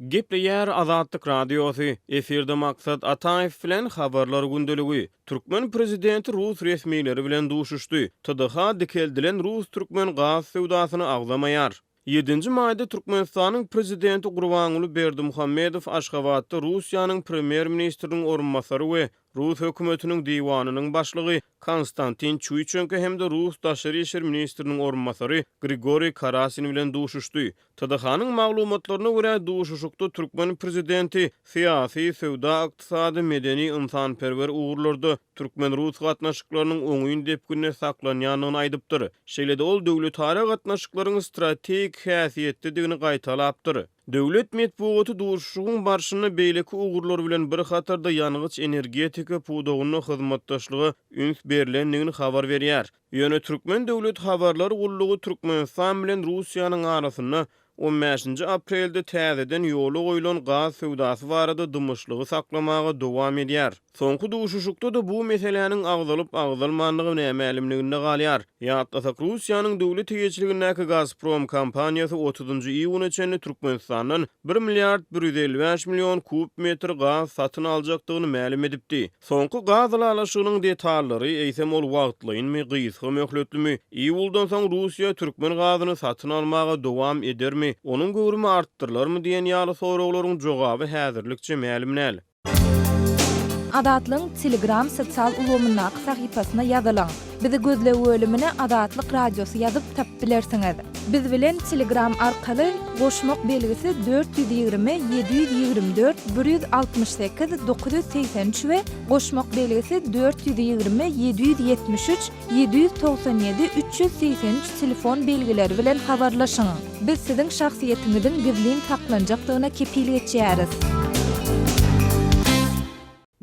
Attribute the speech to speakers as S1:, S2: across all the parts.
S1: Gepleyer Azadlyk Radiosu, efirde maksat Ataev bilen habarlar gündöligi. Türkmen prezidenti Rus resmiýetleri bilen duşuşdy. TDH dikeldilen Rus-Türkmen gaz sewdasyny agzamayar. 7-nji maýda Türkmenistanyň prezidenti Gurbanuly Berdimuhammedow Aşgabatda Russiýanyň premier ministriniň orunmasary we Rus hökümetiniň diwanynyň başlygy Konstantin Çuyçenko hemde Rus daşary işler ministriniň orunmasary Grigoriy Karasin bilen duşuşdy. TDH-nyň maglumatlaryna görä duşuşykda Türkmen prezidenti syýasy, sewda, ykdysady, medeni, ynsanperwer ugurlarda Türkmen-Rus gatnaşyklarynyň oňuň depgünne saklanýanyny aýdypdyr. Şeýle-de ol döwletara gatnaşyklaryň strategik häsiýetlidigini gaýtalapdyr. Döwlet medeniýeti duşuşygyň barşyny beýleki ugurlar bilen bir hatarda ýanygyç energetika puwdagyny hyzmatdaşlygy üns berilendigini habar berýär. Ýöne Türkmen döwlet habarlary gullugy Türkmenistan bilen Russiýanyň arasyna 15 aprelde täzeden ýoly goýulan gaz sewdasy barada dymyşlygy saklamaga dowam edýär. Soňky duşuşykda da bu meseleniň agzalyp agzalmanlygy nämälimliginde galýar. Ýa-da Russiýanyň döwlet tegeçiligindäki Gazprom kompaniýasy 30-njy iýun içinde Türkmenistanyň 1 milliard 155 million kub metr gaz satyn aljakdygyny ma'lum edipdi. Soňky gaz alaşygynyň detallary eýsem ol wagtlymy, gysga möhletlimi? Iýuldan soň Russiýa Türkmen gazyny satyn almaga dowam edermi? Onun görümi artdyrlarmy diýen ýaly soraglaryň jogaby häzirlikçe ma'lum näl.
S2: Adatlyň Telegram sosial ulgamynyň sahypasyna ýazylaň. Bizi gözle bölümine Adatlyk Radiosu ýazyp tap bilersiňiz. Biz bilen Telegram arkaly goşmak belgisi 420 724 168 983 we goşmak belgisi 420 773 797 383 telefon belgileri bilen habarlaşyň. Biz siziň şahsiýetiňiziň gizlin saklanjakdygyna kepilik etýäris.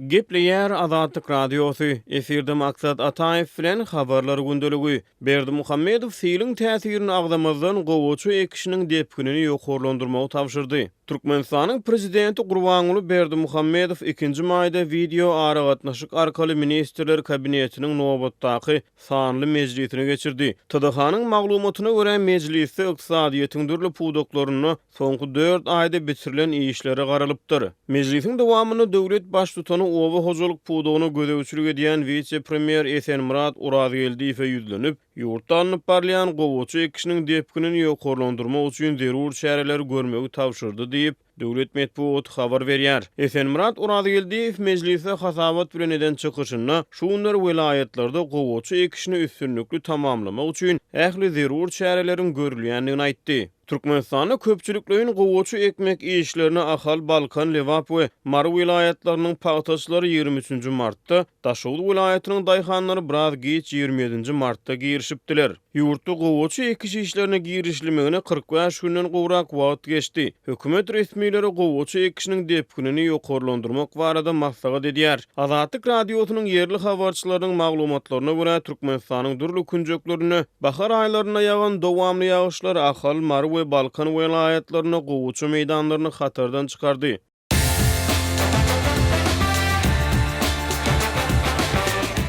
S1: Gepleyer Azadlyk Radiosu, efirde maksat Ataev bilen habarlar gündöligi. Berdimuhammedow sylyň täsirini agzamazdan gowaçy ekişiniň depkünini ýokurlandyrmagy tapşyrdy. Türkmenistanyň prezidenti Gurbanuly Berdimuhammedow 2-nji maýda video ara gatnaşyk arkaly ministrler kabinetiniň nobatdaky sanly mejlisini geçirdi. TDH-nyň maglumatyna görä mejlisde ykdysadyýetiň dürli puwdaklaryny soňky 4 aýda bitirilen işleri garalypdyr. Mejlisiň dowamyny döwlet baş tutany owa hojalyk puwdagyny gödäwçilik edýän vice-premier Esenmurat Urazyeldiýew ýüzlenip, ýurtda alınıp barlayan gowaçy ekişiniň depkünini ýokurlandyrmak üçin zerur çäreler görmegi tapşyrdy diýip döwlet medeniýeti habar berýär. Esenmurat Urazyeldiýew mejlise hasabat bilen eden çykyşyna şunlar welaýatlarda gowaçy ekişini üstünlükli tamamlamak üçin ähli zerur çäreleriň görülýändigini aýtdy. Türkmenistanyň köpçüliklerin gowaçy ekmek işlerini Ahal, Balkan, Lewap we Mary vilayatlarynyň paýtaşlary 23-nji martda, Daşoğlu vilayatynyň daýhanlary biraz geç 27-nji martda girişipdiler. Ýurtda gowaçy ekiş işlerine girişilmegine 45 günden gowrak wagt geçdi. Hökümet resmiýetleri gowaçy ekişiniň depkünini ýokurlandyrmak barada maksat edýär. Azadlyk Radiosynyň yerli habarçylarynyň maglumatlaryna görä Türkmenistanyň durly künjeklerini bahar aýlaryna ýagan dowamly ýagyşlar Ahal, Mary we Balkan vilayatlaryna gowaçy meýdanlaryny hatardan çykardy.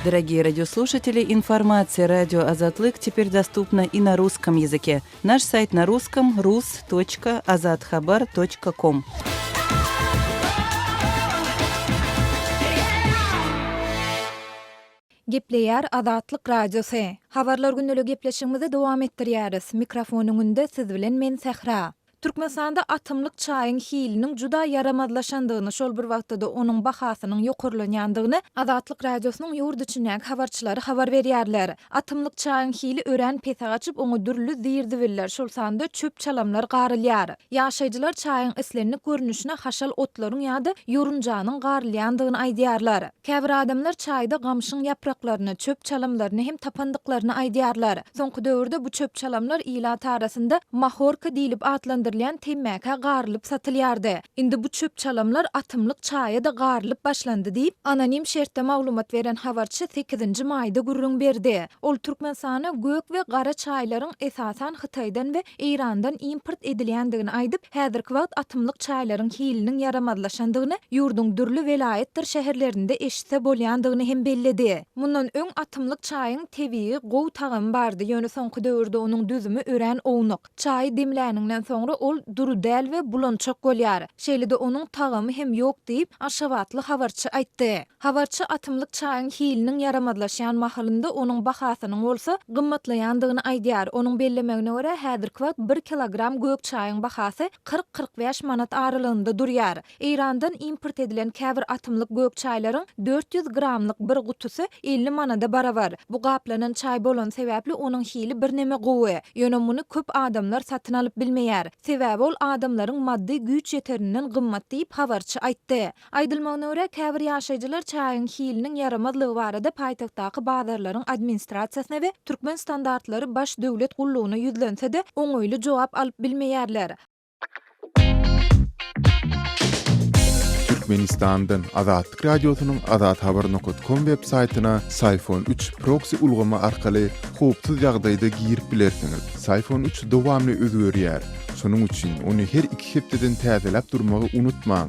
S3: Дорогие радиослушатели, информация радио «Азатлык» теперь доступна и на русском языке. Наш сайт на русском – rus.azadkhabar.com.
S2: Gepleyer Adatlyk Radiosu. Habarlar gündöligi gepleşigimizi dowam etdirýäris. Mikrofonyň önünde siz bilen men Sehra. Türkmenistanda atymlyk çaýyň hiliniň juda yaramadlaşandygyny, şol bir wagtda onuň bahasynyň ýokurlanýandygyny Adatlyk Radiosynyň ýurt içindäki habarçylary habar berýärler. Atymlyk çaýyň hili ören pesag açyp oňa dürli zirdiwiller, şol sanda çöp çalamlar garylýar. Ýaşaýjylar çaýyň islerini görnüşine haşal otlaryň ýa-da ýorunjanyň garylýandygyny aýdýarlar. Käbir adamlar çaýda gamşyň ýapraklaryny, çöp çalamlaryny hem tapandyklaryny aýdýarlar. Soňky döwürde bu çöp çalamlar ilat arasynda mahorka diýilip atlandy temmäke garylyp satylýardy. Indi bu çöp çalamlar atymlyk çaýa da garylyp başlandy diýip anonim şertde maglumat beren habarçy 8-nji maýda gurrun berdi. Ol Türkmenistana gök we gara çaýlaryň esasan Hytaýdan we Irandan import edilýändigini aýdyp, häzirki wagt atymlyk çaýlaryň hiliniň yaramadlaşandygyny ýurdun dürli velayetler şäherlerinde eşitse bolýandygyny hem belledi. Mundan öň atymlyk çaýyň tebii gow tagym bardy. Ýöne soňky döwürde onuň düzümi ören ownyk. Çaý demläningden soňra ol duru däl we bulançak bolýar. Şeýle-de onuň tagamy hem ýok diýip aşawatly habarçy aýtdy. Habarçy atymlyk çaýyň hiliniň yaramadlaşýan mahalynda onuň bahasynyň bolsa gymmatlaýandygyny aýdýar. Onuň bellemegine görä häzirki wagt 1 kilogram gök çaýyň bahasy 40-45 manat aralygynda durýar. İrandan import edilen käbir atymlyk gök çaýlaryň 400 gramlyk bir gutusy 50 manada barabar. Bu gaplanan çaý bolan sebäpli onuň hili birneme gowy. Ýöne muny köp adamlar satyn alyp bilmeýär. Sebäbi ol adamlaryň maddi güýç ýeterinden gymmat diýip habarçy aýtdy. Aýdylmagyna görä käbir ýaşaýjylar çaýyň hiliniň yaramadlygy barada paýtagtdaky bazarlaryň administrasiýasyna we türkmen standartlary baş döwlet gullugyna ýüzlense-de oňoýly jogap alyp bilmeýärler.
S4: Türkmenistan'dan Azatlyk Radiosynyň azathabar.com web saytyna Sayfon 3 proxy ulgama arkaly howpsuz ýagdaýda girip bilersiňiz. Sayfon 3 dowamly özgörýär. Şonuň üçin ony her 2 hepdeden täzelep durmagy unutmaň.